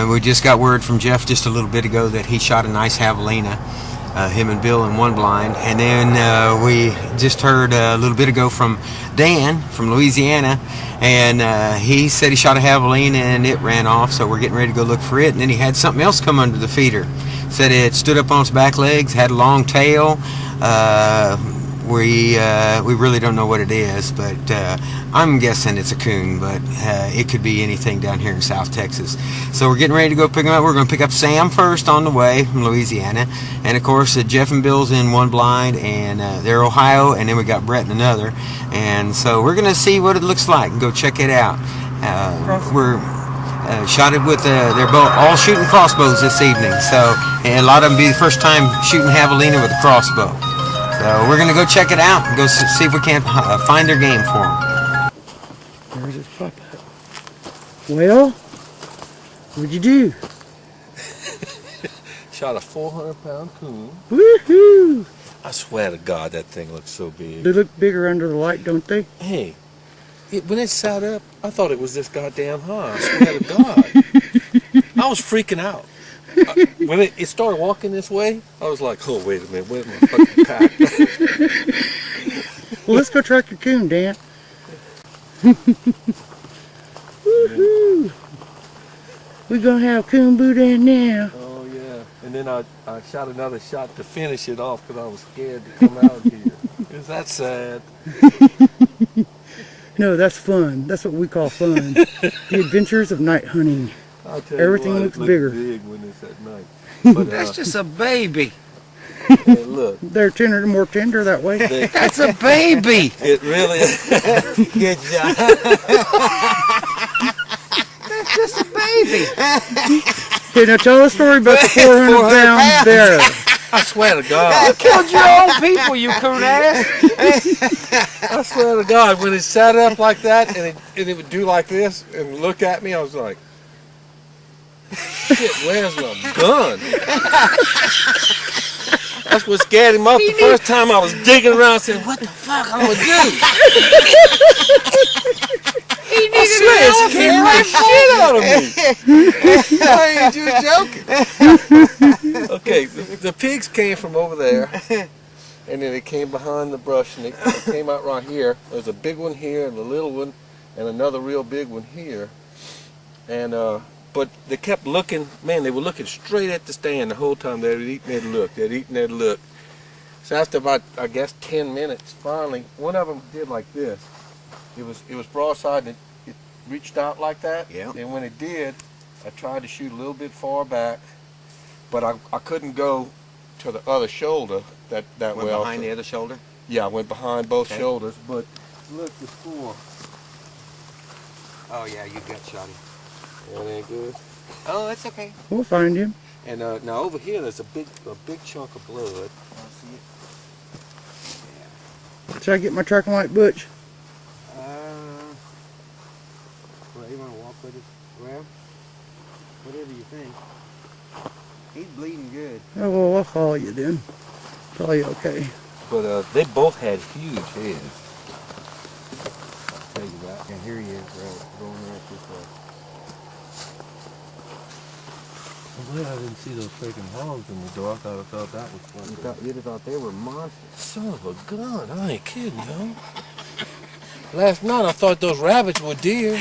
we just got word from Jeff just a little bit ago that he shot a nice javelina, him and Bill in one blind. And then we just heard a little bit ago from Dan from Louisiana, and he said he shot a javelina and it ran off, so we're getting ready to go look for it. And then he had something else come under the feeder. Said it stood up on its back legs, had a long tail. We really don't know what it is, but I'm guessing it's a coon, but it could be anything down here in South Texas. So we're getting ready to go pick them up. We're going to pick up Sam first on the way from Louisiana, and of course Jeff and Bill's in one blind, and they're Ohio, and then we got Brett in another. And so we're going to see what it looks like and go check it out. We're shot it with they're both all shooting crossbows this evening, so and a lot of them be the first time shooting javelina with a crossbow. So we're going to go check it out and go see if we can't find their game for them. There's his pop up. Well, what'd you do? Shot a 400-pound coon. Woohoo! I swear to God, that thing looks so big. They look bigger under the light, don't they? Hey, when it sat up, I thought it was this goddamn high. I swear to God. I was freaking out. When it started walking this way, I was like, oh, wait a minute, where's my fucking pack? Well, let's go track your coon, Dan. Woohoo! We're going to have coon boudin now. Oh, yeah. And then I shot another shot to finish it off because I was scared to come out here. Is that sad? No, that's fun. That's what we call fun. The adventures of night hunting. I'll tell Everything you what, looks it looks bigger. big when it's at night. But, That's just a baby. hey, look. They're more tender that way. That's a baby. It really is. Good job. That's just a baby. Okay, now tell a story about the 400 pound bear. I swear to God. You killed your own people, you coon ass. I swear to God, when it sat up like that and it would do like this and look at me, I was like, shit, where's my gun? That's what scared him up the first time. I was digging around saying, what the fuck I'm going to do? He I swear it scared the shit out of me. I ain't you joking. Okay, the pigs came from over there, and then they came behind the brush, and they came out right here. There's a big one here, and a little one, and another real big one here. And but they kept looking. Man, they were looking straight at the stand the whole time. They were eating that look. They'd eating that look. So after about, I guess, 10 minutes, finally, one of them did like this. It was broadside, and it reached out like that. Yeah. And when it did, I tried to shoot a little bit far back, but I couldn't go to the other shoulder that Went well. behind the other shoulder? Yeah, I went behind both Okay. shoulders. But look, the score. Oh, yeah, you gut shot him. That ain't good. Oh, that's okay. We'll find him. And now over here, there's a big chunk of blood. I'll see it. Should I get my tracking light, Butch? Well, you want to walk with it? Well, whatever you think. He's bleeding good. Oh, well, I'll follow you then. Probably okay. But they both had huge heads. I'll tell you that. And here he is, going right this way. I'm glad I didn't see those freaking hogs in the door. I thought that was funny. You'd have thought they were monsters. Son of a gun, I ain't kidding, yo. Last night I thought those rabbits were deer.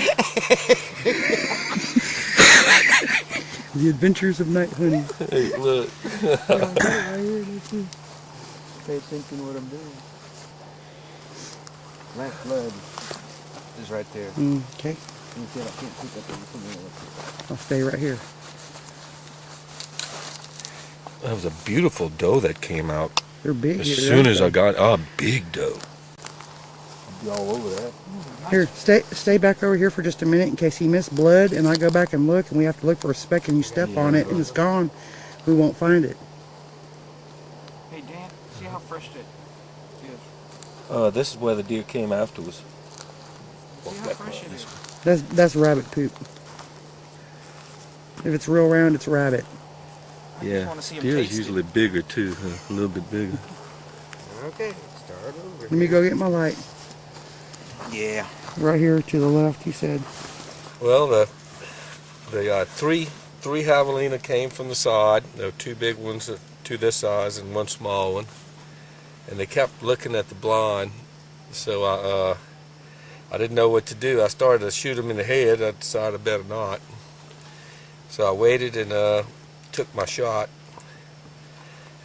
The adventures of night hunting. Hey, look. Right here, let's see. Pay attention to what I'm doing. Last blood is right there. Okay. Can you see it? I can't pick up anything. I'll stay right here. That was a beautiful doe that came out. They're big. As here, soon as I aren't got a big doe. I'll be all over that. they? Here, stay back over here for just a minute in case he missed blood, and I go back and look, and we have to look for a speck, and you step on it, and it's gone. We won't find it. Hey, Dan, see how fresh that is? This is where the deer came afterwards. See how fresh it is? That's rabbit poop. If it's real round, it's rabbit. I just want to see him deer is taste usually bigger too, a little bit bigger. Okay, start over. Let me go get my light. Yeah. Right here to the left, you said. Well, the 3 3 javelina came from the side. There were 2 big ones, 2 this size and 1 small one. And they kept looking at the blind, so I didn't know what to do. I started to shoot them in the head. I decided I better not. So I waited and took my shot.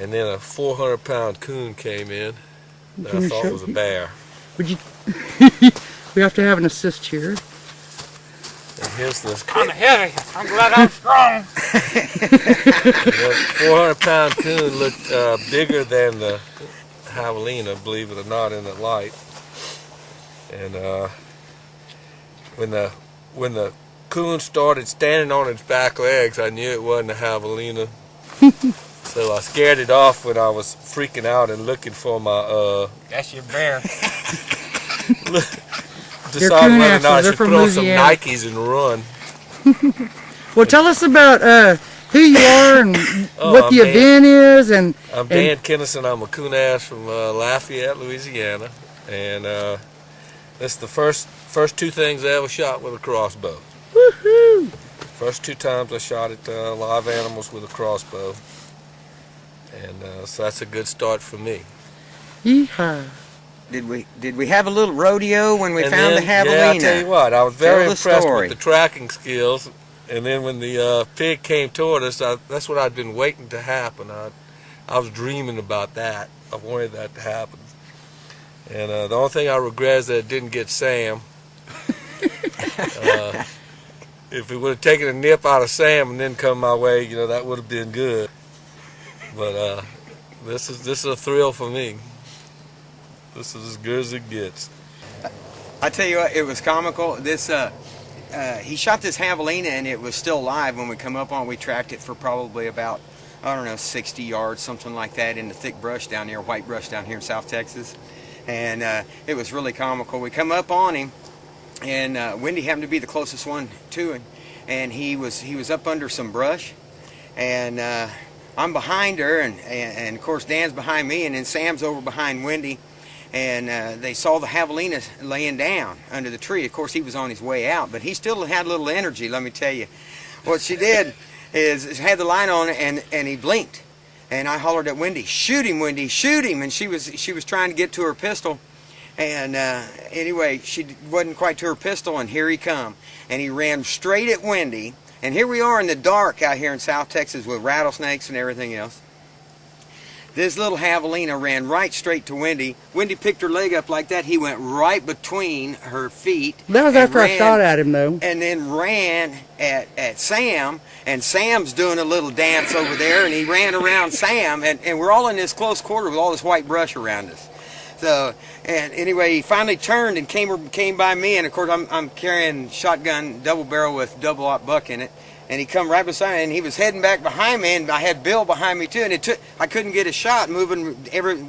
And then a 400-pound coon came in that I thought was a bear. Would you? We have to have an assist here. And here's the kind of heavy. I'm glad I'm strong. The 400-pound coon looked bigger than the javelina, believe it or not, in the light. And when the coon started standing on its back legs, I knew it wasn't a javelina. So I scared it off when I was freaking out and looking for my That's your bear. deciding whether or not I should put on some Nikes and run. Well, tell us about who you are and what the event is. And I'm Dan Kennison. I'm a coon ass from Lafayette, Louisiana, and that's the first 2 things I ever shot with a crossbow. Woohoo! First 2 times I shot at live animals with a crossbow, and so that's a good start for me. Yeehaw! Did we have a little rodeo when we found the javelina? Yeah, I tell you what, I was very impressed story. with the tracking skills. And then when the pig came toward us, that's what I'd been waiting to happen. I was dreaming about that. I wanted that to happen. And the only thing I regret is that it didn't get Sam. If it would have taken a nip out of Sam and then come my way, you know, that would have been good. But this is a thrill for me. This is as good as it gets. I tell you what, it was comical. This he shot this javelina and it was still live when we come up on. We tracked it for probably about, I don't know, 60 yards, something like that, in the thick brush down here, white brush down here in South Texas. And it was really comical. We come up on him, and Wendy happened to be the closest one to him, and he was up under some brush, and I'm behind her, and of course Dan's behind me, and then Sam's over behind Wendy. And they saw the javelina laying down under the tree. Of course, he was on his way out, but he still had a little energy, let me tell you. What she did is had the line on, and he blinked. And I hollered at Wendy, "Shoot him, Wendy, shoot him!" And she was trying to get to her pistol. And anyway, she wasn't quite to her pistol, and here he come. And he ran straight at Wendy. And here we are in the dark out here in South Texas with rattlesnakes and everything else. This little javelina ran right straight to Wendy. Wendy picked her leg up like that. He went right between her feet. That was after I shot at him, though. And then ran at Sam. And Sam's doing a little dance over there. And he ran around Sam. And we're all in this close quarter with all this white brush around us. So, and anyway, he finally turned and came by me. And of course, I'm carrying shotgun double barrel with double-aught buck in it. And he come right beside me, and he was heading back behind me, and I had Bill behind me too, and I couldn't get a shot moving,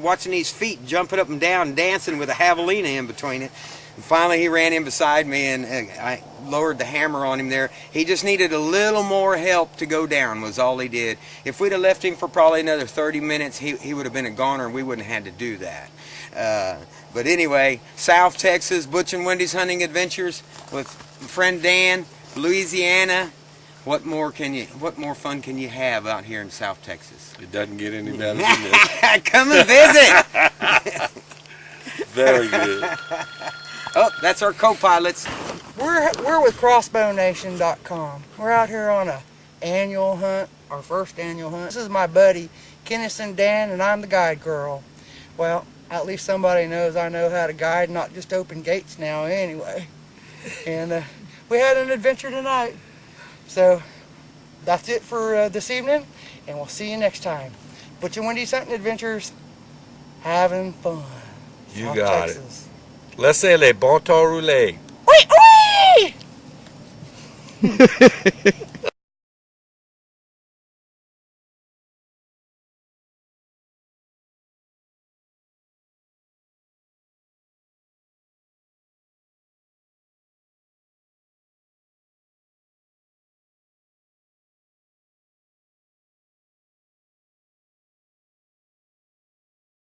watching these feet jumping up and down, dancing with a javelina in between it. And finally he ran in beside me, and I lowered the hammer on him there. He just needed a little more help to go down, was all he did. If we'd have left him for probably another 30 minutes, he would have been a goner, and we wouldn't have had to do that. But anyway, South Texas, Butch and Wendy's Hunting Adventures with friend Dan, Louisiana. What more fun can you have out here in South Texas? It doesn't get any better than this. Come and visit. Very good. Oh, that's our co-pilots. We're with Crossbownation.com. We're out here on a annual hunt, our first annual hunt. This is my buddy kennisondan, and I'm the guide girl. Well, at least somebody knows I know how to guide, not just open gates now anyway. And we had an adventure tonight. So that's it for this evening, and we'll see you next time. Butch and Wendy's Hunting Adventures, having fun. You South got Texas. it. Laissez les bon temps rouler. Wee wee!